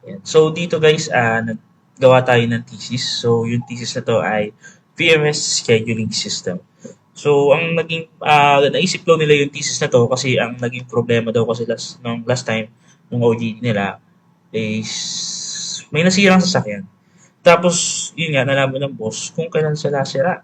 Ayan. So, dito guys, naggawa tayo ng thesis. So, yung thesis na to ay PMS Scheduling System. So, ang naging, naisip daw nila yung thesis na to kasi ang naging problema daw kasi last time, nung OJT nila, is may nasirang sasakyan. Tapos, yun nga, nalaman ng boss kung kailan sila sira.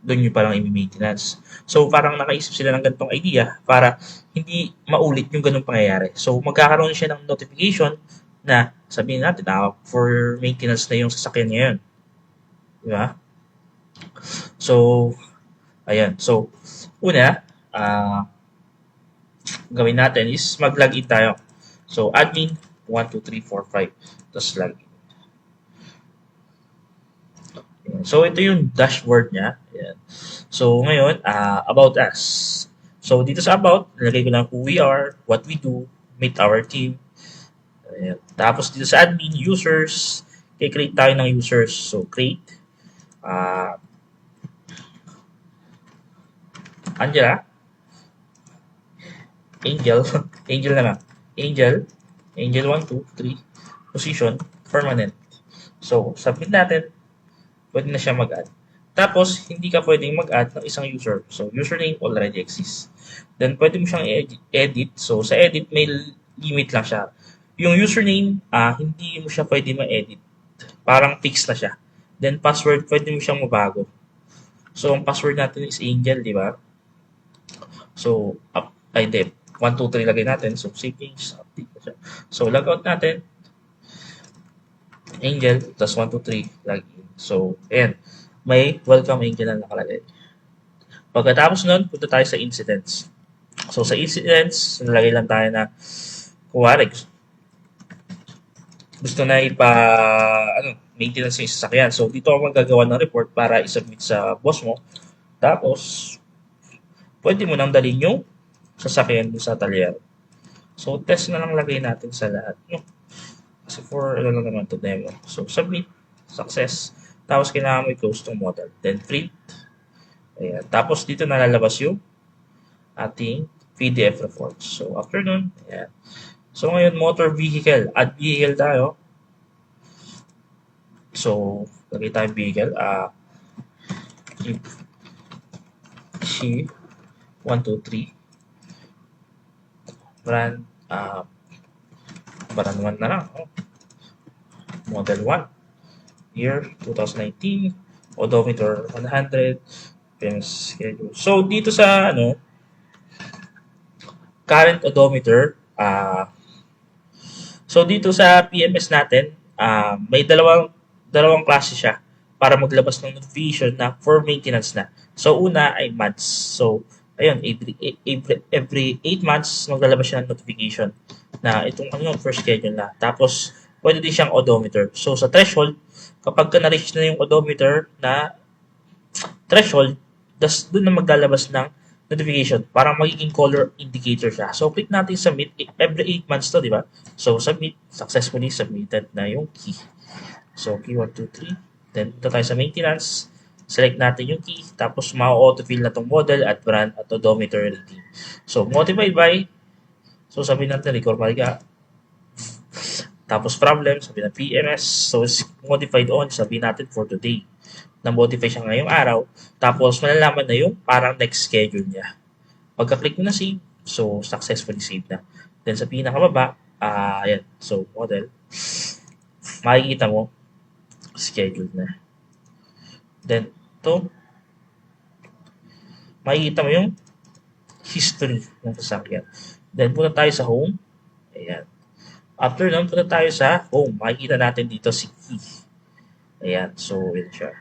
Doon nyo palang i-maintenance. So, parang nakaisip sila ng ganitong idea para hindi maulit yung ganung pangyayari. So, magkakaroon siya ng notification na sabihin natin, for maintenance na yung sasakyan ngayon. Di ba? So, ayan. So, una, gawin natin is mag-login tayo. So, admin 1, 2, 3, 4, 5. Tapos login. So, ito yung dashboard niya. Ayan. So, ngayon, about us. So, dito sa about, nilagay ko lang who we are, what we do, meet our team. Ayan. Tapos, dito sa admin, users, i-create tayo ng users. So, create. Angela. Angel. Angel na lang. Angel. Angel 1, 2, 3. Position. Permanent. So, submit natin. Pwede na siya mag-add. Tapos, hindi ka pwedeng mag-add ng isang user. So, username already exists. Then, pwede mo siyang edit. So, sa edit, may limit lang siya. Yung username, hindi mo siya pwede ma-edit. Parang fixed na siya. Then, password, pwede mo siyang mabago. So, ang password natin is Angel, di ba? So, 1, 2, 3 lagay natin. So, save change, update na siya. So, logout natin. Angel, tas 1, 2, 3, login. So, ayan. May welcome angel na nakalagay. Pagkatapos nun, punta tayo sa incidents. So, sa incidents, nalagay lang tayo na kuwari, gusto na maintenance yung sasakyan. So, dito ako magagawa ng report para isubmit sa boss mo. Tapos, pwede mo nang dalhin yung sasakyan mo sa talyer. So, test na lang lagay natin sa lahat. No? Kasi lang naman to demo. So, submit, success. Tapos, kailangan mo i-close itong model. Then, print. Ayan. Tapos, dito nalalabas yung ating PDF report. So, after nun, ayan. So, ngayon, motor vehicle. Add vehicle tayo. So, lagay tayong vehicle. She 1, 2, 3. Brand, brand 1 na lang. Oh. Model 1. Year 2019, odometer 100, PMS schedule. So, dito sa current odometer, so dito sa PMS natin, may dalawang klase siya para maglabas ng notification na for maintenance na. So, una ay months. So, ayun, every 8 months, maglalabas siya ng notification na itong first schedule na. Tapos, pwede din siyang odometer. So, sa threshold, kapag ka na-reach na yung odometer na threshold, doon na maglalabas ng notification. Parang magiging color indicator siya. So, click natin submit. Every 8 months to, di ba? So, submit. Successfully submitted na yung key. So, key 1, 2, 3. Then, ito tayo sa maintenance. Select natin yung key. Tapos, ma-autofill na itong model at brand at odometer rating. So, modified by. So, sabihin natin, record mariga. Tapos problem, sabi na PMS. So, modified on, sabi natin for today. Na-modify siya ngayong araw. Tapos, malalaman na yung parang next schedule niya. Pagka-click mo na save, so, successfully saved na. Then, sa pinakababa, ayan. So, model. Makikita mo, schedule na. Then, ito, makikita mo yung history ng sasakyan. Then, punta tayo sa home. Ayan. After nun, punta tayo sa home. Makikita natin dito si key. Ayan. So, yun siya.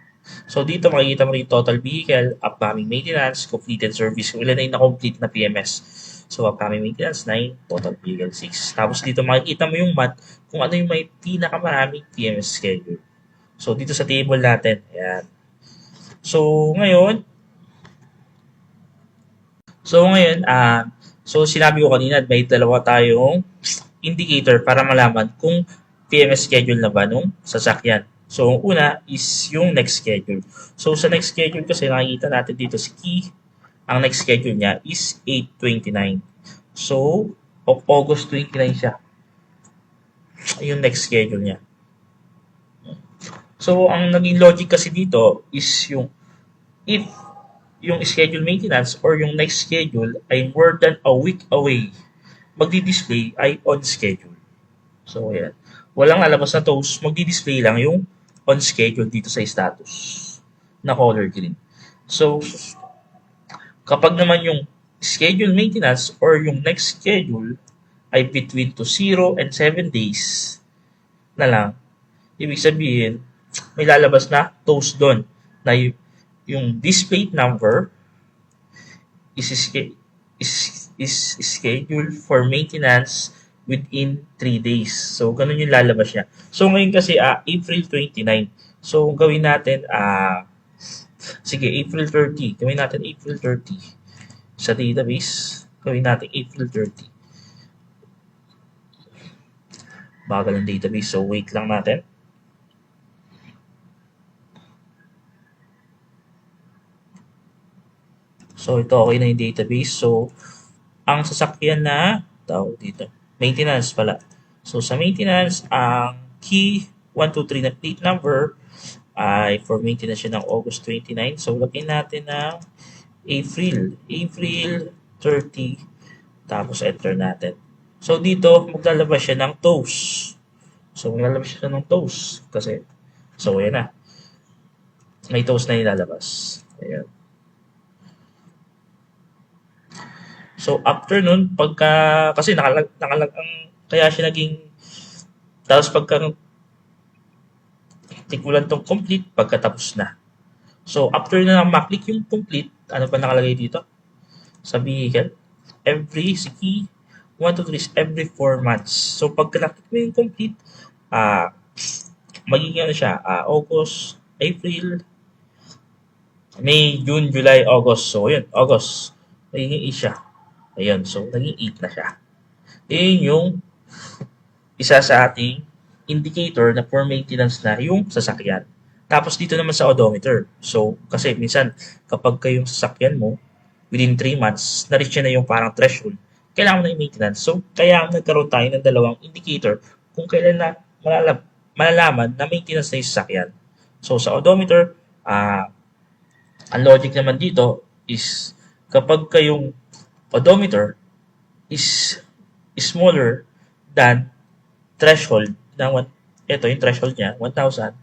So, dito makikita mo rin total vehicle, upcoming maintenance, completed service. Kung ilan na yung na-complete na PMS. So, upcoming maintenance, 9, total vehicle, 6. Tapos, dito makikita mo yung month kung ano yung may pinakamaraming PMS schedule. So, dito sa table natin. Ayan. So, ngayon, so sinabi ko kanina, may dalawa tayong indicator para malaman kung PMS schedule na ba nung sasakyan. So, ang una is yung next schedule. So, sa next schedule kasi nakikita natin dito si key. Ang next schedule niya is 8/29. So, August 29 siya. yung next schedule niya. So, ang naging logic kasi dito is yung if yung schedule maintenance or yung next schedule ay more than a week away, magdi-display ay on schedule. So, ayan. Walang lalabas na toast, magdi-display lang yung on schedule dito sa status na color green. So, kapag naman yung schedule maintenance or yung next schedule ay between to 0 and 7 days na lang, ibig sabihin, may lalabas na toast doon na yung display number is, is scheduled for maintenance within 3 days. So, ganun yung lalabas niya. So, ngayon kasi, April 29. So, gawin natin, sige, April 30. Gawin natin April 30. Sa database, gawin natin April 30. Bagal ng database, so wait lang natin. So, ito okay na yung database. So, ang sasakyan na, tawag dito, maintenance pala. So, sa maintenance, ang key 123 na plate number ay for maintenance siya ng August 29. So, lagyan natin ng April 30. Tapos, enter natin. So, dito, maglalabas siya ng toast. So, maglalabas siya ng toast. Kasi, so, ayan na. May toast na ilalabas. Ayan. So, after nun, kasi nakalag kaya siya naging, tapos tikulan tong complete, pagkatapos na. So, after na maklik yung complete, ano pa nakalagay dito? Sa vehicle, every, key, 1, 2, 3, every 4 months. So, pagka naklik mo yung complete, magiging ano siya, August, April, May, June, July, August. So, yun, August. Magiging siya. Ayun, so naging 8 na siya. Yun yung isa sa ating indicator na for maintenance na yung sasakyan. Tapos dito naman sa odometer. So, kasi minsan kapag kayong sasakyan mo, within 3 months, na-reach na yung parang threshold, kailangan mo na yung maintenance. So, kaya nagkaroon tayo ng dalawang indicator kung kailan na malalaman na maintenance na yung sasakyan. So, sa odometer, ang logic naman dito is kapag kayong odometer is smaller than threshold na ito yung threshold niya 1,000,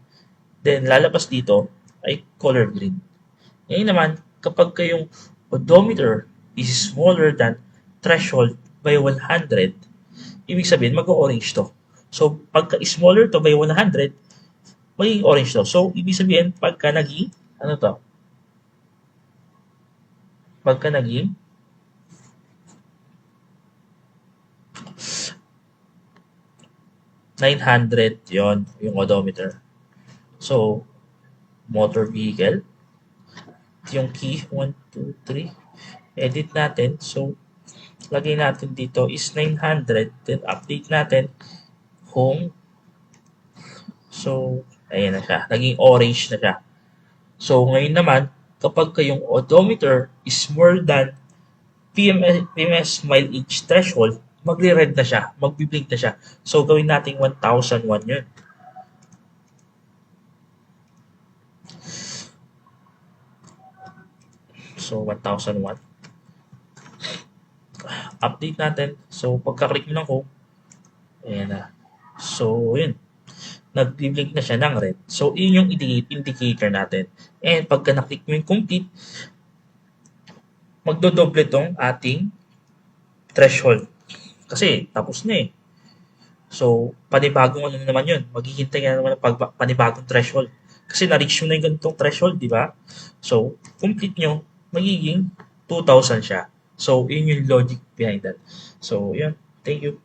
then lalabas dito ay color green. Ngayon naman kapag kayong odometer is smaller than threshold by 100, ibig sabihin mag-orange to. So pagka smaller to by 100, magiging orange to. So ibig sabihin pagka naging ano to, pagka naging 900, yon yung odometer. So, motor vehicle. Yung key, 1, 2, 3. Edit natin. So, lagay natin dito is 900. Then, update natin. Home. So, ayan na siya. Naging orange na siya. So, ngayon naman, kapag kayong odometer is more than PMS mileage threshold, magre-red na siya, magbi-blink na siya. So, gawin natin 1,001 yun. So, 1,001. Update natin. So, pagka-click mo ng home, ayan na. So, yun. Nag-blink na siya ng red. So, yun yung indicator natin. And pagka na-click mo yung complete, magdodoble tong ating threshold. Kasi, tapos na eh. So, panibagong ano naman yun. Maghihintay ka naman ng panibagong threshold. Kasi na-reach mo na yung ganitong threshold, di ba? So, complete nyo, magiging 2,000 siya. So, yun yung logic behind that. So, yun. Thank you.